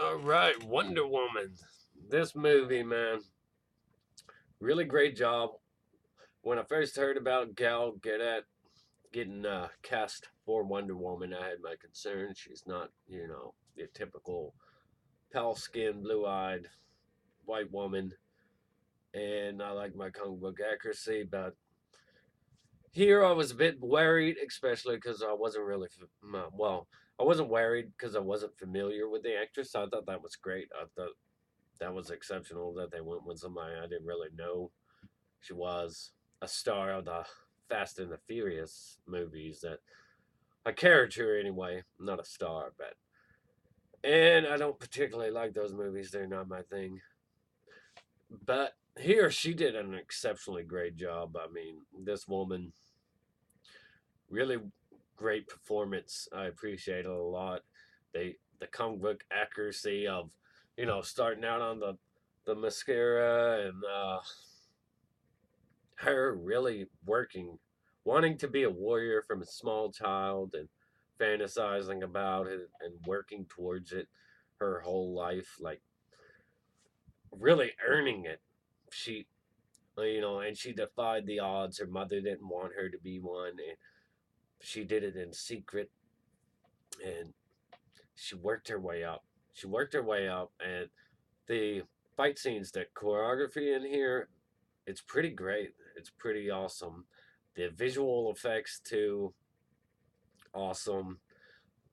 All right, Wonder Woman. This movie, man, really great job. When I first heard about Gal Gadot getting cast for Wonder Woman, I had my concerns. She's not, your typical pale skinned, blue eyed white woman. And I like my comic book accuracy, but here I was a bit worried, especially because I wasn't really, well, I wasn't worried because I wasn't familiar with the actress. I thought that was great. I thought that was exceptional that they went with somebody I didn't really know. She was a star of the Fast and the Furious movies that a character anyway, not a star, but and I don't particularly like those movies. They're not my thing. But here she did an exceptionally great job. I mean, this woman really great performance. I appreciate it a lot. The comic book accuracy of starting out on the mascara and her really working, wanting to be a warrior from a small child and fantasizing about it and working towards it her whole life, like really earning it. She, and she defied the odds. Her mother didn't want her to be one, and she did it in secret, and she worked her way up. She worked her way up, and the fight scenes, the choreography in here, it's pretty great. It's pretty awesome. The visual effects too, awesome.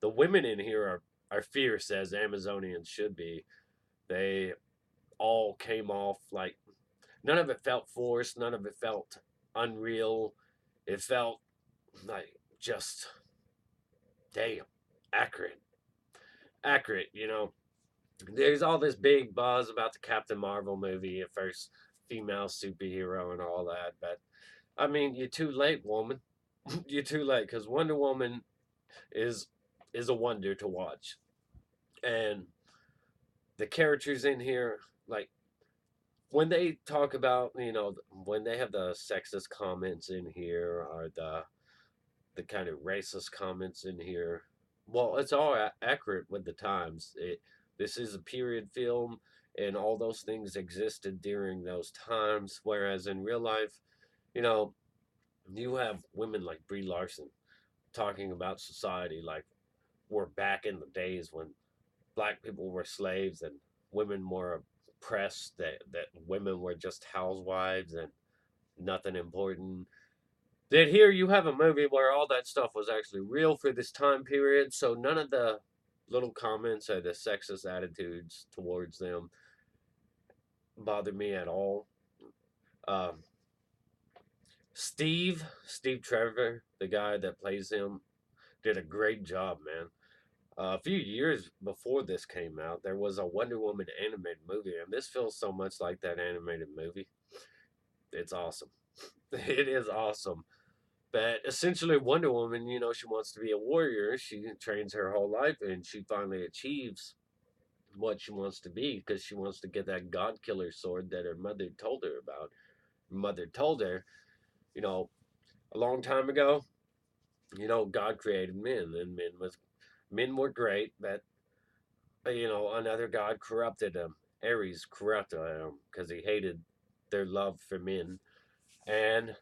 The women in here are fierce as Amazonians should be. They all came off like none of it felt forced, none of it felt unreal. It felt like just damn accurate. Accurate. There's all this big buzz about the Captain Marvel movie, at first female superhero and all that, but I mean, you're too late, woman. You're too late because Wonder Woman is is a wonder to watch, and the characters in here, like when they talk about, when they have the sexist comments in here or the kind of racist comments in here, well, it's all accurate with the times. This is a period film, and all those things existed during those times. Whereas in real life, you know, you have women like Brie Larson talking about society like we're back in the days when black people were slaves and women were oppressed, that women were just housewives and nothing important. Then here you have a movie where all that stuff was actually real for this time period, so none of the little comments or the sexist attitudes towards them bother me at all. Um, Steve Trevor, the guy that plays him, did a great job, man. A few years before this came out, there was a Wonder Woman animated movie, and this feels so much like that animated movie. It's awesome. It is awesome. But essentially, Wonder Woman, she wants to be a warrior. She trains her whole life, and she finally achieves what she wants to be because she wants to get that God Killer sword that her mother told her about. Her mother told her, you know, a long time ago, God created men, and men were great, but another god corrupted them. Ares corrupted them because he hated their love for men, and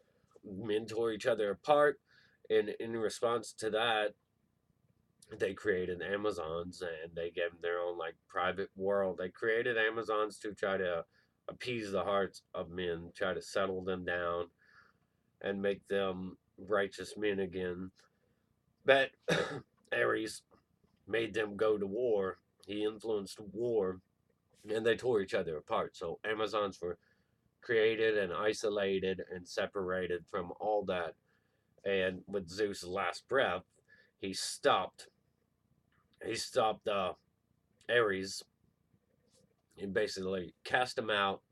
men tore each other apart. And in response to that, they created Amazons, and they gave them their own like private world. They created Amazons to try to appease the hearts of men, try to settle them down, and make them righteous men again. But Ares made them go to war. He influenced war, and they tore each other apart. So Amazons were created and isolated and separated from all that. And with Zeus' last breath, he stopped. He stopped Ares and basically cast him out.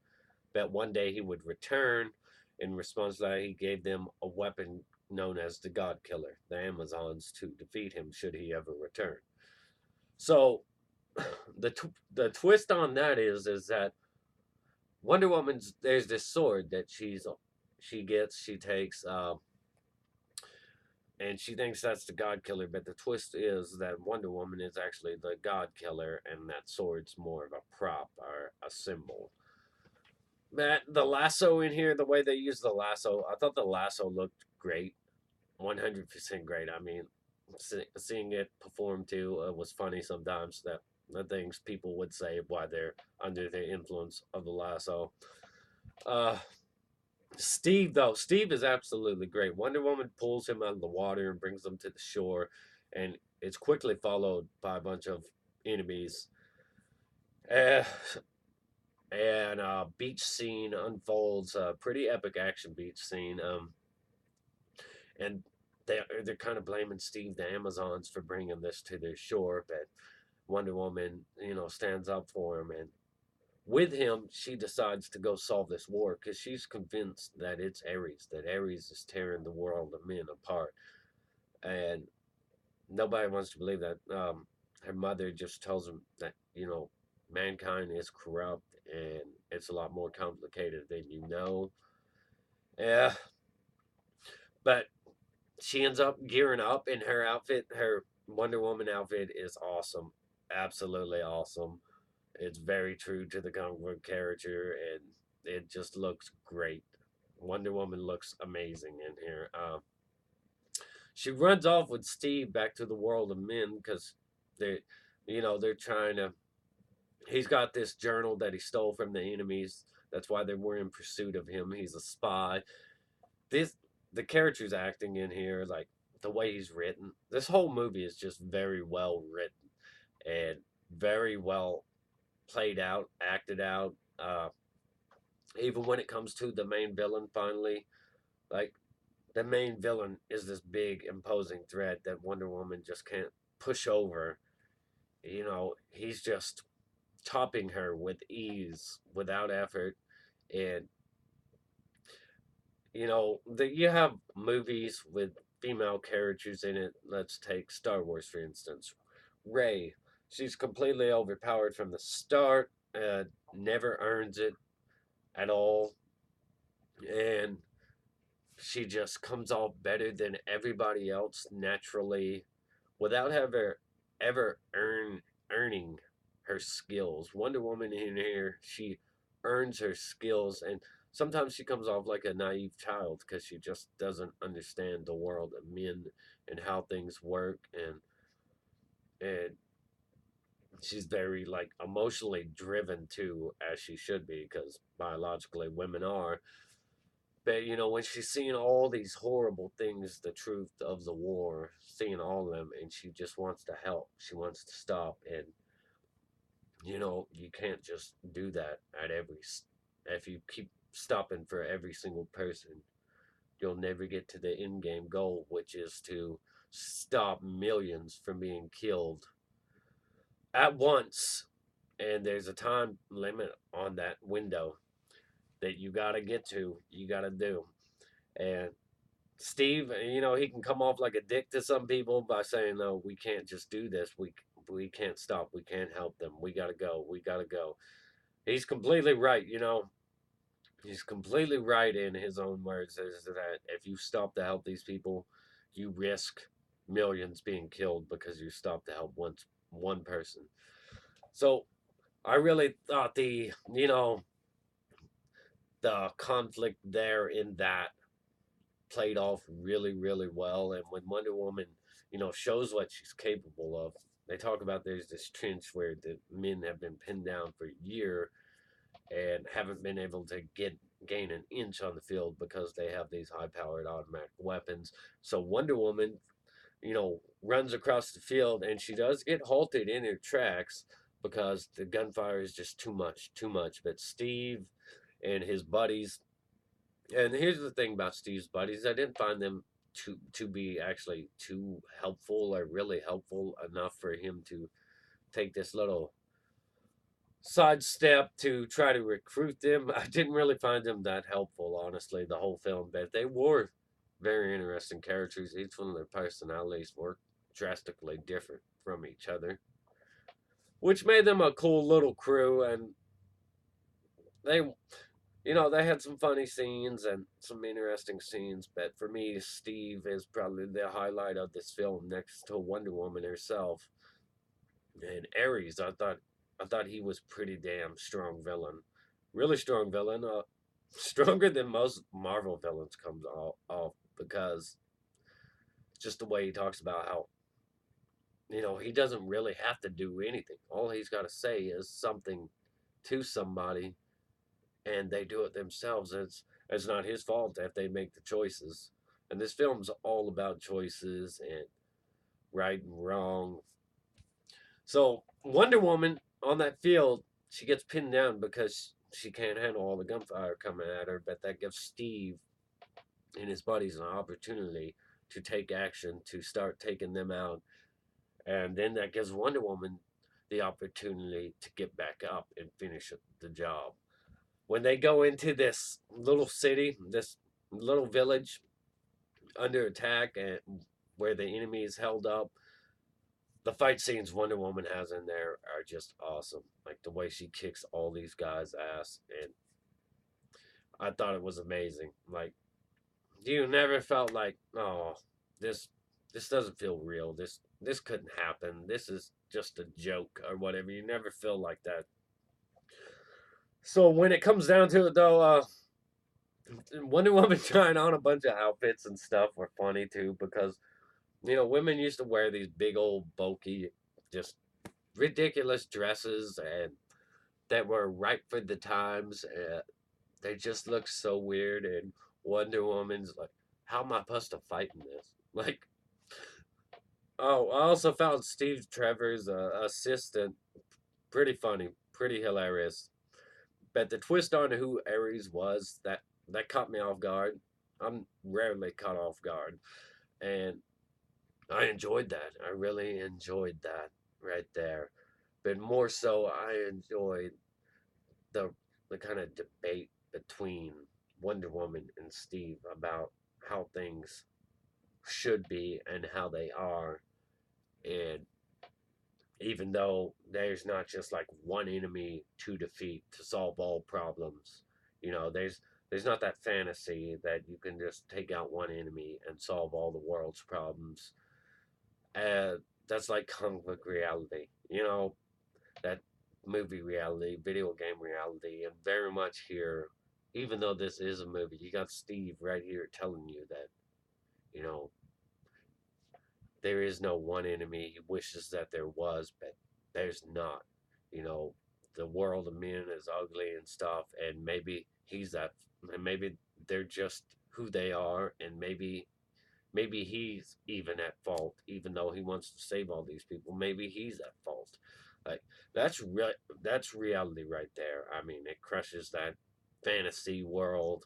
That one day he would return. In response to that, he gave them a weapon known as the God Killer, the Amazons, to defeat him should he ever return. So the twist on that is that Wonder Woman's there's this sword that she takes and she thinks that's the God Killer. But the twist is that Wonder Woman is actually the God Killer, and that sword's more of a prop or a symbol. That the lasso in here, the way they use the lasso, I thought the lasso looked great, 100% great. I mean, seeing it perform too was funny sometimes. That the things people would say why they're under the influence of the lasso. Uh, Steve, though, Steve is absolutely great. Wonder Woman pulls him out of the water and brings him to the shore, and it's quickly followed by a bunch of enemies. Uh, and beach scene unfolds, a pretty epic action beach scene. And they're kind of blaming Steve the Amazons for bringing this to their shore, but Wonder Woman, stands up for him, and with him, she decides to go solve this war because she's convinced that it's Ares, that Ares is tearing the world of men apart, and nobody wants to believe that. Her mother just tells him that mankind is corrupt and it's a lot more complicated than you know. Yeah, but she ends up gearing up in her outfit. Her Wonder Woman outfit is awesome, absolutely awesome. It's very true to the comic book character, and it just looks great. Wonder Woman looks amazing in here. She runs off with Steve back to the world of men because they, they're trying to. He's got this journal that he stole from the enemies. That's why they were in pursuit of him. He's a spy. This the character's acting in here, like the way he's written. This whole movie is just very well written and very well played out, acted out. Even when it comes to the main villain, finally, like the main villain is this big, imposing threat that Wonder Woman just can't push over. He's just topping her with ease, without effort, and you have movies with female characters in it. Let's take Star Wars, for instance. Rey, she's completely overpowered from the start, never earns it at all. And she just comes off better than everybody else naturally without ever earning her skills. Wonder Woman in here, she earns her skills, and sometimes she comes off like a naive child because she just doesn't understand the world of men and how things work, and she's very like emotionally driven too, as she should be, because biologically women are. But when she's seeing all these horrible things, the truth of the war, seeing all of them, and she just wants to help, she wants to stop, and you can't just do that at every. If you keep stopping for every single person, you'll never get to the end game goal, which is to stop millions from being killed at once. And there's a time limit on that window that you got to get to, you got to do. And Steve, he can come off like a dick to some people by saying, "No, we can't just do this. We can't stop. We can't help them. We gotta go. We gotta go." He's completely right. He's completely right in his own words. Is that if you stop to help these people, you risk millions being killed because you stop to help one person. So I really thought the conflict there in that played off really, really well. And when Wonder Woman, shows what she's capable of, they talk about there's this trench where the men have been pinned down for a year and haven't been able to gain an inch on the field because they have these high powered automatic weapons. So Wonder Woman, runs across the field and she does get halted in her tracks because the gunfire is just too much, too much. But Steve and his buddies, and here's the thing about Steve's buddies, I didn't find them to be actually too helpful or really helpful enough for him to take this little sidestep to try to recruit them. I didn't really find them that helpful, honestly, the whole film, but they were very interesting characters. Each one of their personalities were drastically different from each other, which made them a cool little crew. And they they had some funny scenes and some interesting scenes, but for me, Steve is probably the highlight of this film next to Wonder Woman herself. And Ares, I thought he was pretty damn strong villain, really strong villain, stronger than most Marvel villains comes off because just the way he talks about how he doesn't really have to do anything. All he's got to say is something to somebody, and they do it themselves. It's not his fault if they make the choices. And this film's all about choices and right and wrong. So Wonder Woman on that field, she gets pinned down because she can't handle all the gunfire coming at her. But that gives Steve and his buddies an opportunity to take action, to start taking them out, and then that gives Wonder Woman the opportunity to get back up and finish the job. When they go into this little city, this little village under attack, and where the enemy is held up, the fight scenes Wonder Woman has in there are just awesome. Like the way she kicks all these guys' ass, and I thought it was amazing. Like you never felt like, oh, this this doesn't feel real. This couldn't happen. This is just a joke or whatever. You never feel like that. So when it comes down to it, though, Wonder Woman trying on a bunch of outfits and stuff were funny too because women used to wear these big old bulky, just ridiculous dresses and that were right for the times. They just look so weird, and Wonder Woman's like, how am I supposed to fight in this? Like, oh, I also found Steve Trevor's assistant pretty funny, pretty hilarious. But the twist on who Ares was, that caught me off guard. I'm rarely caught off guard, and I enjoyed that. I really enjoyed that right there. But more so, I enjoyed the the kind of debate between Wonder Woman and Steve about how things should be and how they are. And even though there's not just like one enemy to defeat to solve all problems, there's not that fantasy that you can just take out one enemy and solve all the world's problems. Uh, that's like comic book reality, that movie reality, video game reality, and very much here. Even though this is a movie, you got Steve right here telling you that you know there is no one enemy. He wishes that there was, but there's not. You know, the world of men is ugly and stuff, and maybe he's that, and maybe they're just who they are, and maybe he's even at fault, even though he wants to save all these people. Maybe he's at fault. Like that's reality right there. I mean, it crushes that fantasy world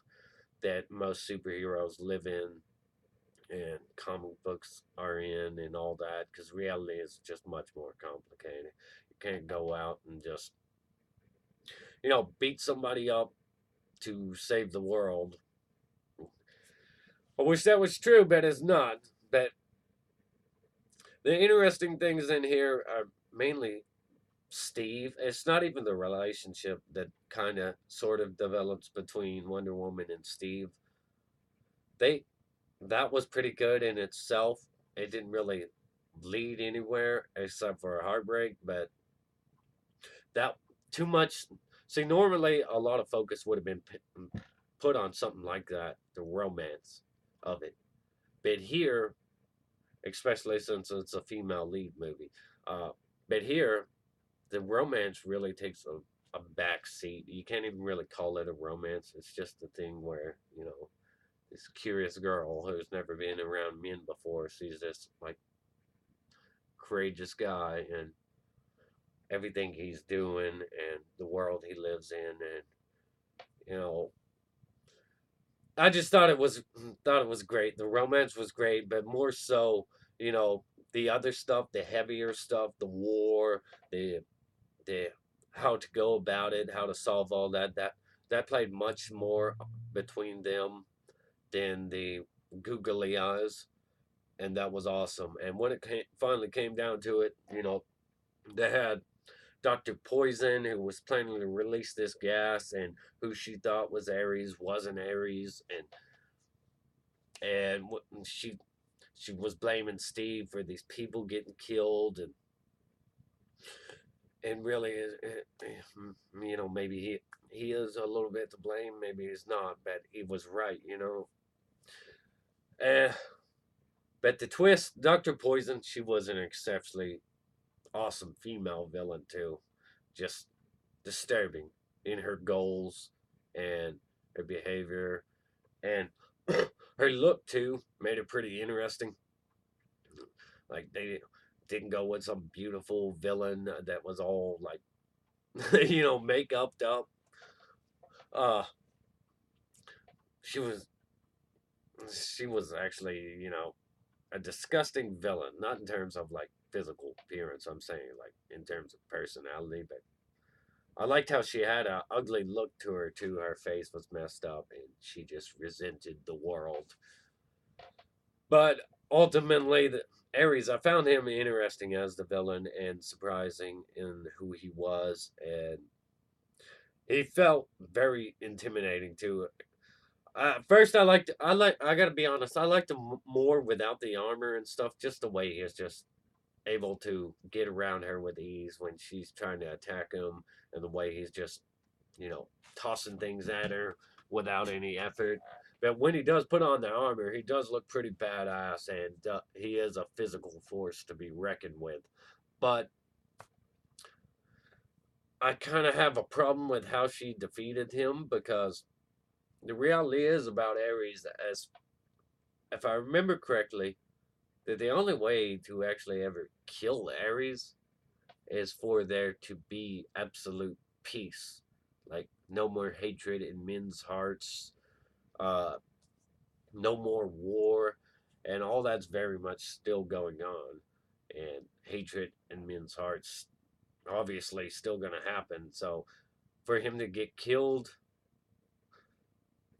that most superheroes live in and comic books are in and all that because reality is just much more complicated. You can't go out and just beat somebody up to save the world. I wish that was true, but it's not. But the interesting things in here are mainly Steve. It's not even the relationship that kind of sort of develops between Wonder Woman and Steve. They that was pretty good in itself. It didn't really lead anywhere except for a heartbreak, but that too much. See, normally a lot of focus would have been put on something like that, the romance of it. But here, especially since it's a female lead movie, uh, but here the romance really takes a back seat. You can't even really call it a romance. It's just a thing where, this curious girl who's never been around men before sees this like courageous guy and everything he's doing and the world he lives in, and you know I just thought it was great. The romance was great, but more so, you know, the other stuff, the heavier stuff, the war, the the how to go about it, how to solve all that played much more between them than the googly eyes, and that was awesome. And when it finally came down to it, they had Dr. Poison, who was planning to release this gas, and who she thought was Ares wasn't Ares, and she was blaming Steve for these people getting killed, and really, maybe he is a little bit to blame, maybe he's not, but he was right, Uh, but the twist, Dr. Poison, she was an exceptionally awesome female villain too, just disturbing in her goals and her behavior, and her look too made it pretty interesting. Like they didn't go with some beautiful villain that was all like make upped up. Uh, she was she was actually a disgusting villain, not in terms of like physical appearance. I'm saying like in terms of personality, but I liked how she had a ugly look to her too. Her face was messed up, and she just resented the world. But ultimately, the Ares, I found him interesting as the villain and surprising in who he was, and he felt very intimidating too. First, I gotta be honest, I liked him more without the armor and stuff. Just the way he is just able to get around her with ease when she's trying to attack him, and the way he's just you know, tossing things at her without any effort. But when he does put on the armor, he does look pretty badass, and he is a physical force to be reckoned with. But I kind of have a problem with how she defeated him, because the reality is about Ares, as if I remember correctly, that the only way to actually ever kill Ares is for there to be absolute peace, like no more hatred in men's hearts, uh, no more war, and all that's very much still going on. And hatred in men's hearts, obviously, still going to happen. So for him to get killed,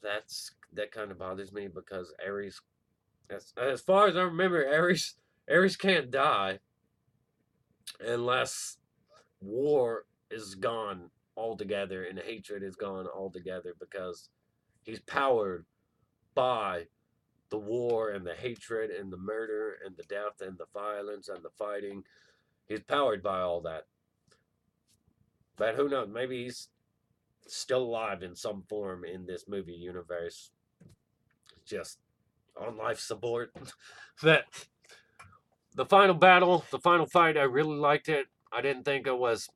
that kind of bothers me, because Ares, as far as I remember, Ares can't die unless war is gone altogether and hatred is gone altogether, because he's powered by the war and the hatred and the murder and the death and the violence and the fighting. He's powered by all that. But who knows? Maybe he's still alive in some form in this movie universe, just on life support. But the final battle, the final fight, I really liked it. I didn't think it was,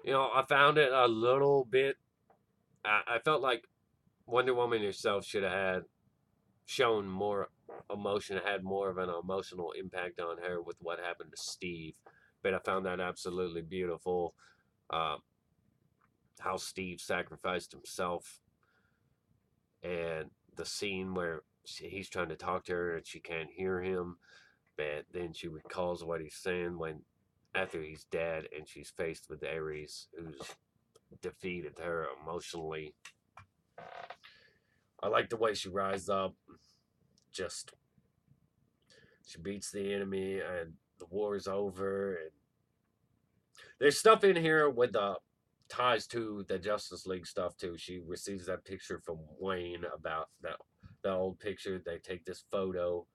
I found it a little bit. I felt like Wonder Woman herself should have had shown more emotion, had more of an emotional impact on her with what happened to Steve. But I found that absolutely beautiful. Uh, how Steve sacrificed himself, and the scene where he's trying to talk to her and she can't hear him, but then she recalls what he's saying when after he's dead, and she's faced with Ares, who's defeated her emotionally. I like the way she rises up, just she beats the enemy, and the war is over. And there's stuff in here with the ties to the Justice League stuff too. She receives that picture from Wayne about that old picture. They take this photo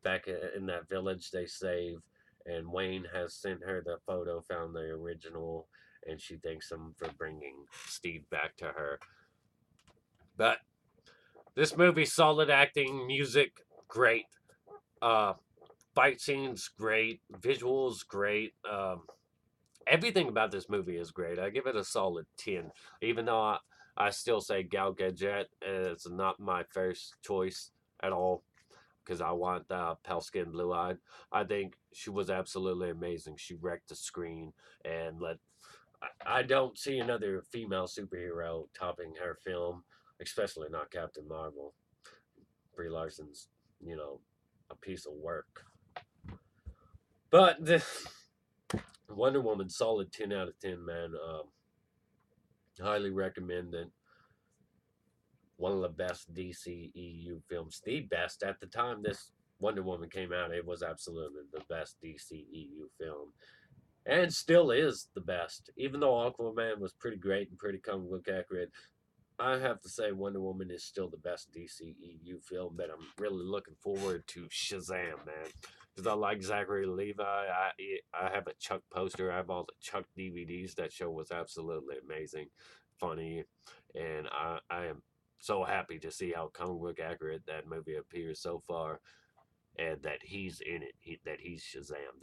back in that village they save, and Wayne has sent her the photo, found the original, and she thanks him for bringing Steve back to her. But this movie, solid acting, music, great. Uh, Fight scenes, great. Visuals, great. Everything about this movie is great. I give it a solid 10, even though I still say Gal Gadot is not my first choice at all, because I want pale skin, blue eyed. I think she was absolutely amazing. She wrecked the screen, and I don't see another female superhero topping her film, especially not Captain Marvel. Brie Larson's, you know, a piece of work. But the Wonder Woman, solid 10 out of 10, man. Highly recommend it. One of the best DCEU films. The best at the time this Wonder Woman came out. It was absolutely the best DCEU film. and still is the best. Even though Aquaman was pretty great and pretty comic book accurate, I have to say Wonder Woman is still the best DCEU film, but I'm really looking forward to Shazam, man. Because I like Zachary Levi. I have a Chuck poster. I have all the Chuck DVDs. That show was absolutely amazing, funny, and I am so happy to see how comic book accurate that movie appears so far, and that he's in it. That he's Shazam.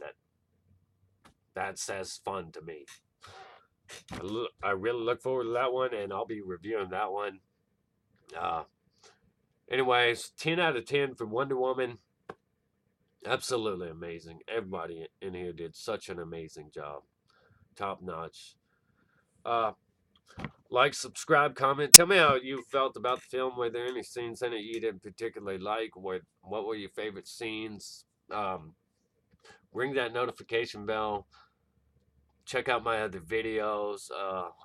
That says fun to me. I really look forward to that one, and I'll be reviewing that one. Uh, Anyways, 10 out of 10 for Wonder Woman. Absolutely amazing. Everybody in here did such an amazing job. Top notch. Uh, like, subscribe, comment. Tell me how you felt about the film. Were there any scenes in it you didn't particularly like? What were your favorite scenes? Ring that notification bell. Check out my other videos.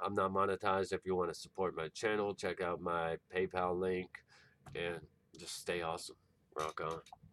I'm not monetized. If you want to support my channel, check out my PayPal link. And just stay awesome. Rock on.